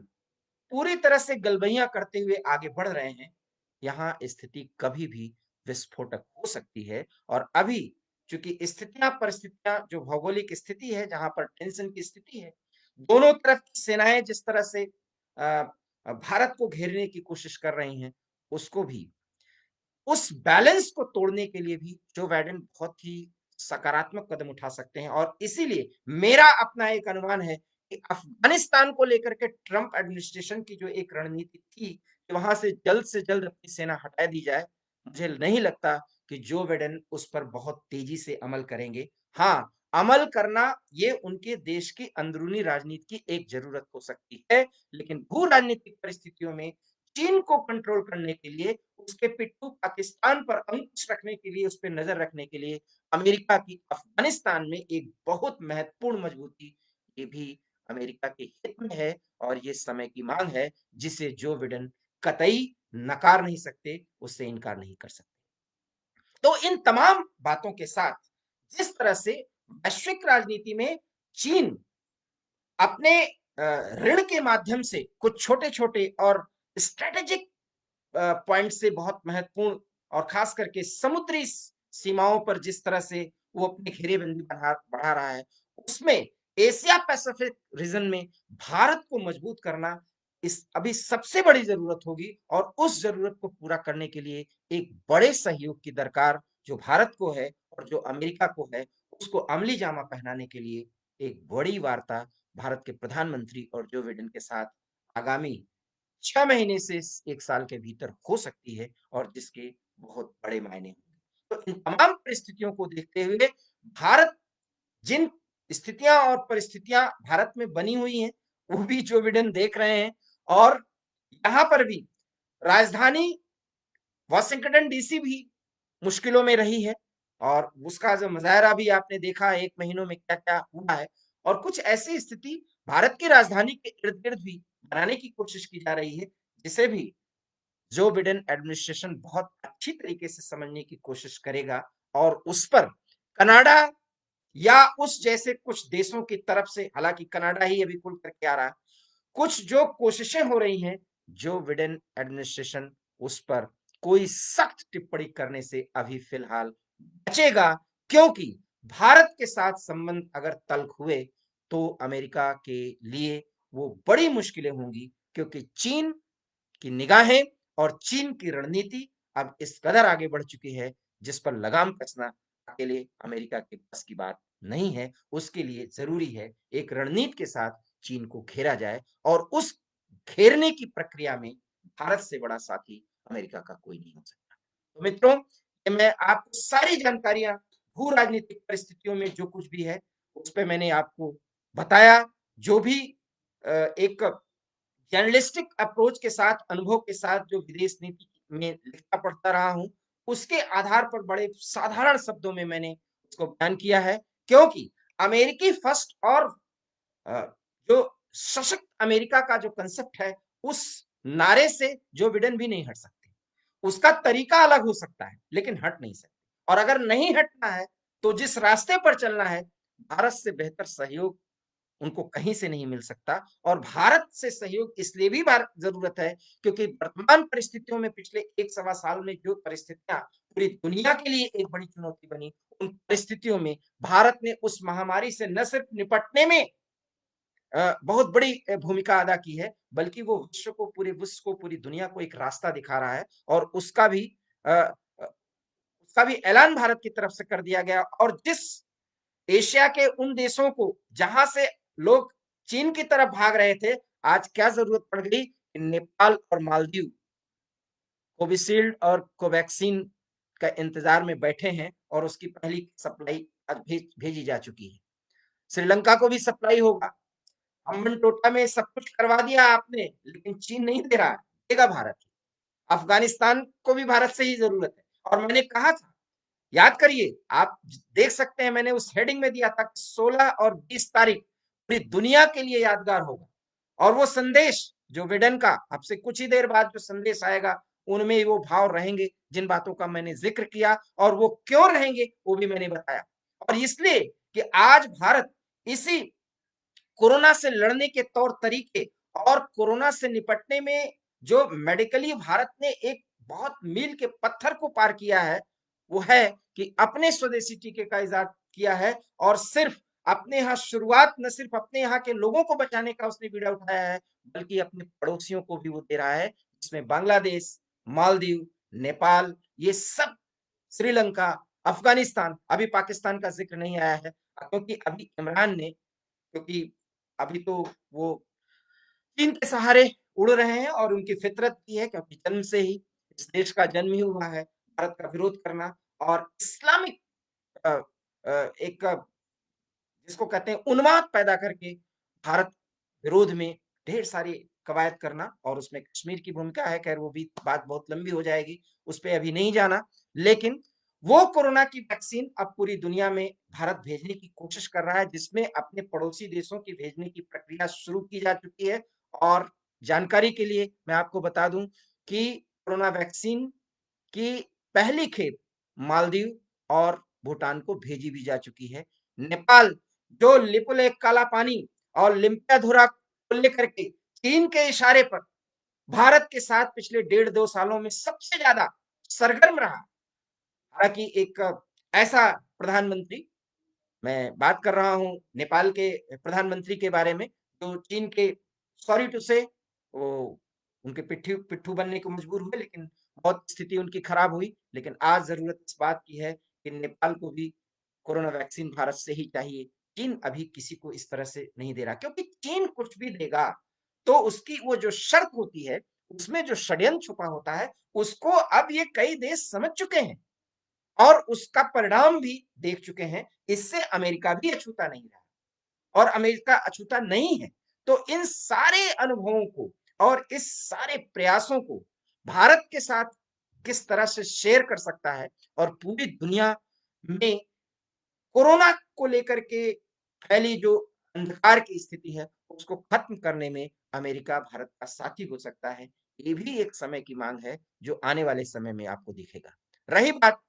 पूरी तरह से गलबैयां करते हुए आगे बढ़ रहे हैं, यहाँ स्थिति कभी भी विस्फोटक हो सकती है और अभी चूंकि स्थितियां परिस्थितियां जो भौगोलिक स्थिति है जहां पर टेंशन की स्थिति है, दोनों तरफ की सेनाएं जिस तरह से भारत को घेरने की कोशिश कर रही हैं, उसको भी उस बैलेंस को तोड़ने के लिए भी जो बाइडेन बहुत ही सकारात्मक कदम उठा सकते हैं और इसीलिए मेरा अपना एक अनुमान है कि अफगानिस्तान को लेकर के ट्रंप एडमिनिस्ट्रेशन की जो एक रणनीति थी कि वहां से जल्द अपनी सेना हटा दी जाए, मुझे नहीं लगता कि जो बाइडेन उस पर बहुत तेजी से अमल करेंगे। हाँ, अमल करना ये उनके देश की अंदरूनी राजनीति की एक जरूरत हो सकती है, लेकिन भू राजनीतिक परिस्थितियों में चीन को कंट्रोल करने के लिए, उसके पिट्ठू पाकिस्तान पर अंकुश रखने के लिए, उस पे नज़र रखने के लिए अमेरिका की अफ़गानिस्तान में एक बहुत महत्वपूर्ण मजबूती ये भी अमेरिका के हित में है और ये समय की माँग है, जिसे जो बिडेन कतई नकार नहीं सकते, उससे इनकार नहीं कर सकते। तो इन तमाम बातों के साथ जिस तरह से वैश्विक राजनीति में चीन अपने ऋण के माध्यम से कुछ छोटे-छोटे और स्ट्रैटेजिक पॉइंट से बहुत महत्वपूर्ण और खास करके समुद्री सीमाओं पर जिस तरह से वो अपनी घेरेबंदी बढ़ा रहा है, उसमें एशिया पैसिफिक रीजन में भारत को मजबूत करना इस अभी सबसे बड़ी जरूरत होगी और उस जरूरत को पूरा करने के लिए एक बड़े सहयोग की दरकार जो भारत को है और जो अमेरिका को है, उसको अमली जामा पहनाने के लिए एक बड़ी वार्ता भारत के प्रधानमंत्री और जो बिडेन के साथ आगामी 6 महीने से 1 साल के भीतर हो सकती है और जिसके बहुत बड़े मायने होंगे। तो इन तमाम परिस्थितियों को देखते हुए भारत जिन स्थितियाँ और परिस्थितियाँ भारत में बनी हुई हैं, वो भी जो बिडेन देख रहे हैं और यहाँ पर भी राजधानी वाशिंगटन डीसी भी मुश्किलों में रही है और उसका जो मुजाहरा भी आपने देखा 1 महीनों में क्या-क्या हुआ है और कुछ ऐसी स्थिति भारत की राजधानी के इर्द-गिर्द भी बनाने की कोशिश की जा रही है, जिसे भी जो बिडेन एडमिनिस्ट्रेशन बहुत अच्छी तरीके से समझने की कोशिश करेगा और उस पर कनाडा या उस जैसे कुछ देशों की तरफ से, हालाँकि कनाडा ही अभी खुल करके आ रहा है, कुछ जो कोशिशें हो रही हैं, जो बिडेन एडमिनिस्ट्रेशन उस पर कोई सख्त टिप्पणी करने से अभी फिलहाल बचेगा क्योंकि भारत के साथ संबंध अगर तल्ख हुए, तो अमेरिका के लिए वो बड़ी मुश्किलें होंगी क्योंकि चीन की निगाहें और चीन की रणनीति अब इस कदर आगे बढ़ चुकी है, जिस पर लगाम कसना अकेले अमेरिका के बस की बात नहीं है। उसके लिए ज़रूरी है एक रणनीति के साथ चीन को घेरा जाए और उस घेरने की प्रक्रिया में भारत से बड़ा साथी अमेरिका का कोई नहीं हो सकता। तो मित्रों, ये मैं आपको सारी जानकारियाँ भू राजनीतिक परिस्थितियों में जो कुछ भी है, उस पे मैंने आपको बताया। जो भी एक जर्नलिस्टिक अप्रोच के साथ, अनुभव के साथ जो विदेश नीति में लिखता पढ़ता रहा हूँ, उसके आधार पर बड़े साधारण शब्दों में मैंने उसको बयान किया है, क्योंकि अमेरिकी फर्स्ट और अ, जो सशक्त अमेरिका का जो कांसेप्ट है, उस नारे से जो बिडेन भी नहीं हट सकते। उसका तरीका अलग हो सकता है, लेकिन हट नहीं सकते और अगर नहीं हटना है, तो जिस रास्ते पर चलना है, भारत से बेहतर सहयोग उनको कहीं से नहीं मिल सकता और भारत से सहयोग इसलिए भी भारत ज़रूरत है, क्योंकि वर्तमान परिस्थितियों में पिछले 1 सवा साल में जो परिस्थितियाँ पूरी दुनिया के लिए एक बड़ी चुनौती बनी, उन परिस्थितियों में भारत ने उस महामारी से न सिर्फ निपटने में बहुत बड़ी भूमिका अदा की है, बल्कि वो विश्व को, पूरी दुनिया को एक रास्ता दिखा रहा है और अ अ, उसका भी ऐलान भारत की तरफ से कर दिया गया और जिस एशिया के उन देशों को जहां से लोग चीन की तरफ भाग रहे थे, आज क्या जरूरत पड़ गई कि नेपाल और मालदीव कोविशील्ड और कोवैक्सीन का इंतजार में बैठे हैं और उसकी पहली सप्लाई आज भेजी जा चुकी है। श्रीलंका को भी सप्लाई होगा। अम्बनटोटा में सब कुछ करवा दिया आपने, लेकिन चीन नहीं दे रहा है, देगा भारत। अफगानिस्तान को भी भारत से ही जरूरत है और मैंने कहा था, याद करिए, आप देख सकते हैं, मैंने उस हेडिंग में दिया था कि 16 और 20 तारीख पूरी दुनिया के लिए यादगार होगा और वो संदेश जो बिडेन का अब से कुछ ही देर बाद जो संदेश आएगा, उनमें वो भाव रहेंगे जिन बातों का मैंने जिक्र किया और वो क्यों रहेंगे वो भी मैंने बताया। और इसलिए कि आज भारत इसी कोरोना से लड़ने के तौर तरीके और कोरोना से निपटने में जो मेडिकली भारत ने एक बहुत मील के पत्थर को पार किया है, वो है कि अपने स्वदेशी टीके का इजाद किया है और सिर्फ अपने यहाँ शुरुआत न सिर्फ अपने यहाँ के लोगों को बचाने का उसने बीड़ा उठाया है, बल्कि अपने पड़ोसियों को भी वो दे रहा है, जिसमें बांग्लादेश, मालदीव, नेपाल, ये सब, श्रीलंका, अफगानिस्तान, अभी पाकिस्तान का जिक्र नहीं आया है, क्योंकि अभी इमरान ने, क्योंकि अभी तो वो चीन के सहारे उड़ रहे हैं और उनकी फितरत भी है, क्योंकि जन्म से ही इस देश का जन्म ही हुआ है भारत का विरोध करना और इस्लामिक अ, एक जिसको कहते हैं उन्माद पैदा करके भारत विरोध में ढेर सारी कवायद करना और उसमें कश्मीर की भूमिका है। खैर वो भी बात बहुत लंबी हो जाएगी, उस पे अभी नहीं जाना। लेकिन वो कोरोना की वैक्सीन अब पूरी दुनिया में भारत भेजने की कोशिश कर रहा है, जिसमें अपने पड़ोसी देशों की भेजने की प्रक्रिया शुरू की जा चुकी है। और जानकारी के लिए मैं आपको बता दूं कि कोरोना वैक्सीन की पहली खेप मालदीव और भूटान को भेजी भी जा चुकी है। नेपाल जो लिपुलेख काला पानी और लिम्पियाधुरा को लेकर के चीन के इशारे पर भारत के साथ पिछले 1.5-2 सालों में सबसे ज्यादा सरगर्म रहा। हालांकि एक ऐसा प्रधानमंत्री, मैं बात कर रहा हूं नेपाल के प्रधानमंत्री के बारे में, जो चीन के, सॉरी टू से, वो उनके पिट्ठू पिट्ठू बनने को मजबूर हुए, लेकिन बहुत स्थिति उनकी खराब हुई। लेकिन आज जरूरत इस बात की है कि नेपाल को भी कोरोना वैक्सीन भारत से ही चाहिए। चीन अभी किसी को इस तरह से नहीं दे रहा, क्योंकि चीन कुछ भी देगा तो उसकी वो जो शर्त होती है, उसमें जो षड्यंत्र छुपा होता है, उसको अब ये कई देश समझ चुके हैं और उसका परिणाम भी देख चुके हैं। इससे अमेरिका भी अछूता नहीं रहा और अमेरिका अछूता नहीं है। तो इन सारे अनुभवों को और इस सारे प्रयासों को भारत के साथ किस तरह से शेयर कर सकता है और पूरी दुनिया में कोरोना को लेकर के फैली जो अंधकार की स्थिति है, उसको खत्म करने में अमेरिका भारत का साथी हो सकता है। ये भी एक समय की मांग है जो आने वाले समय में आपको दिखेगा। रही बात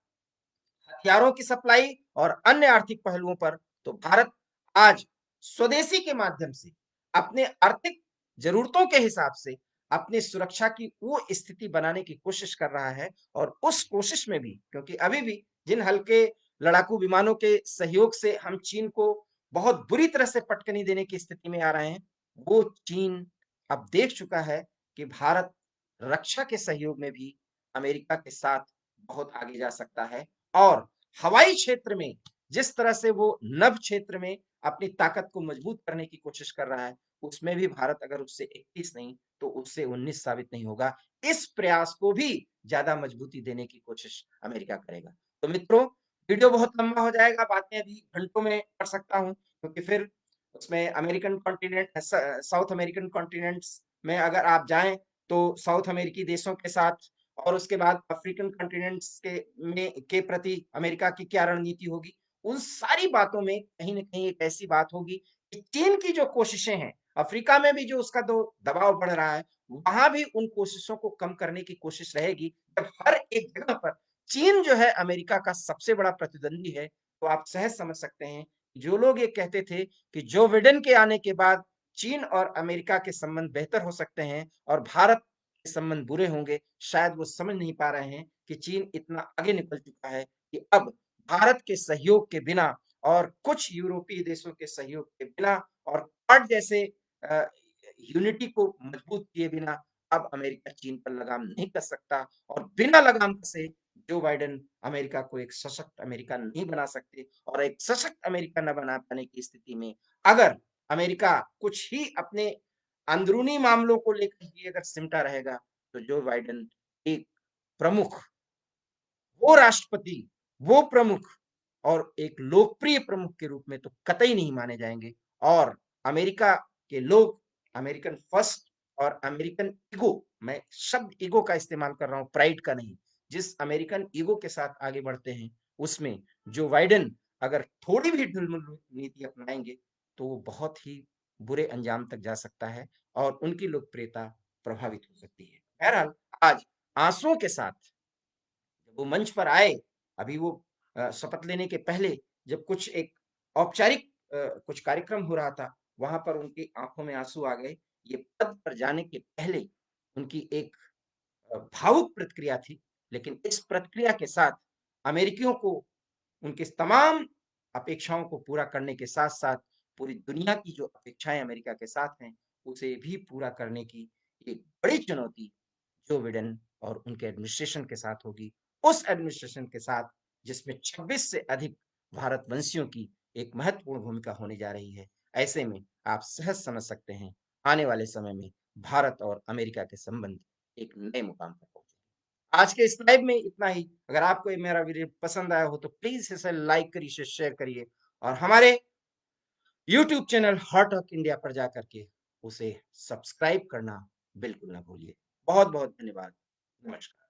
हथियारों की सप्लाई और अन्य आर्थिक पहलुओं पर, तो भारत आज स्वदेशी के माध्यम से अपने आर्थिक जरूरतों के हिसाब से अपनी सुरक्षा की वो स्थिति बनाने की कोशिश कर रहा है और उस कोशिश में भी, क्योंकि अभी भी जिन हल्के लड़ाकू विमानों के सहयोग से हम चीन को बहुत बुरी तरह से पटकनी देने की स्थिति में आ रहे हैं, वो चीन अब देख चुका है कि भारत रक्षा के सहयोग में भी अमेरिका के साथ बहुत आगे जा सकता है और हवाई क्षेत्र में जिस तरह से वो नभ क्षेत्र में अपनी ताकत को मजबूत करने की कोशिश कर रहा है, उसमें भी भारत अगर उससे 21 नहीं तो उससे 19 साबित नहीं होगा। इस प्रयास को भी ज्यादा मजबूती देने की कोशिश अमेरिका करेगा। तो मित्रों, वीडियो बहुत लंबा हो जाएगा, बातें अभी घंटों में कर सकता हूँ, क्योंकि फिर उसमें American continent, south American continents में अगर आप जाएं तो साउथ अमेरिकी देशों के साथ और उसके बाद अफ्रीकन कॉन्टिनेंट्स के प्रति अमेरिका की क्या रणनीति होगी, उन सारी बातों में कहीं न कहीं एक ऐसी बात होगी कि चीन की जो कोशिशें हैं, अफ्रीका में भी जो उसका दो दबाव बढ़ रहा है, वहां भी उन कोशिशों को कम करने की कोशिश रहेगी। जब हर एक जगह पर चीन जो है अमेरिका का सबसे बड़ा प्रतिद्वंदी है, तो आप सहज समझ सकते हैं, जो लोग ये कहते थे कि जो बिडेन के आने के बाद चीन और अमेरिका के संबंध बेहतर हो सकते हैं और भारत के संबंध बुरे होंगे, शायद वो समझ नहीं पा रहे हैं कि चीन इतना आगे निकल चुका है कि अब भारत के सहयोग के बिना और कुछ यूरोपीय देशों के सहयोग के बिना और क्वाड जैसे अ, यूनिटी को मजबूत किए बिना अब अमेरिका चीन पर लगाम नहीं कस सकता और बिना लगाम कसे जो बाइडेन अमेरिका को एक सशक्त अमेरिका नहीं बना सकते और एक सशक्त अमेरिका न बना पाने की स्थिति में अगर अमेरिका कुछ ही अपने अंदरूनी मामलों को लेकर ही अगर सिमटा रहेगा, तो जो बाइडेन एक प्रमुख, वो राष्ट्रपति, वो प्रमुख और एक लोकप्रिय प्रमुख के रूप में तो कतई नहीं माने जाएँगे और अमेरिका के लोग अमेरिकन फर्स्ट और अमेरिकन ईगो, मैं शब्द ईगो का इस्तेमाल कर रहा हूँ, प्राइड का नहीं। जिस अमेरिकन ईगो के साथ आगे बढ़ते हैं, उसमें जो बाइडेन अगर थोड़ी भी ढुलमुल नीति अपनाएँगे, तो वो बहुत ही बुरे अंजाम तक जा सकता है और उनकी लोकप्रियता प्रभावित हो सकती है। बहरहाल, आज आँसुओं के साथ जब वो मंच पर आए, अभी वो शपथ लेने के पहले जब कुछ एक औपचारिक कुछ कार्यक्रम हो रहा था, वहाँ पर उनकी आँखों में आँसू आ गए। ये पद पर जाने के पहले उनकी एक भावुक प्रतिक्रिया थी, लेकिन इस प्रतिक्रिया के साथ अमेरिकियों को उनकी तमाम अपेक्षाओं को पूरा करने के साथ-साथ पूरी दुनिया की जो अपेक्षाएँ अमेरिका के साथ हैं, उसे भी पूरा करने की एक बड़ी चुनौती जो बिडेन और उनके एडमिनिस्ट्रेशन के साथ होगी, उस एडमिनिस्ट्रेशन के साथ जिसमें 26 से अधिक भारतवंशियों की एक महत्वपूर्ण भूमिका होने जा रही है। ऐसे में आप सहज समझ सकते हैं, आने वाले समय में भारत और अमेरिका के संबंध एक नए मुकाम पर पहुँचे। आज के इस लाइव में इतना ही। अगर आपको ये मेरा वीडियो पसंद आया हो तो प्लीज़ इसे लाइक करिए, इसे शेयर करिए और हमारे YouTube channel heart of India पर जाकर के उसे सब्सक्राइब करना बिल्कुल ना भूलिए। बहुत-बहुत धन्यवाद। नमस्कार।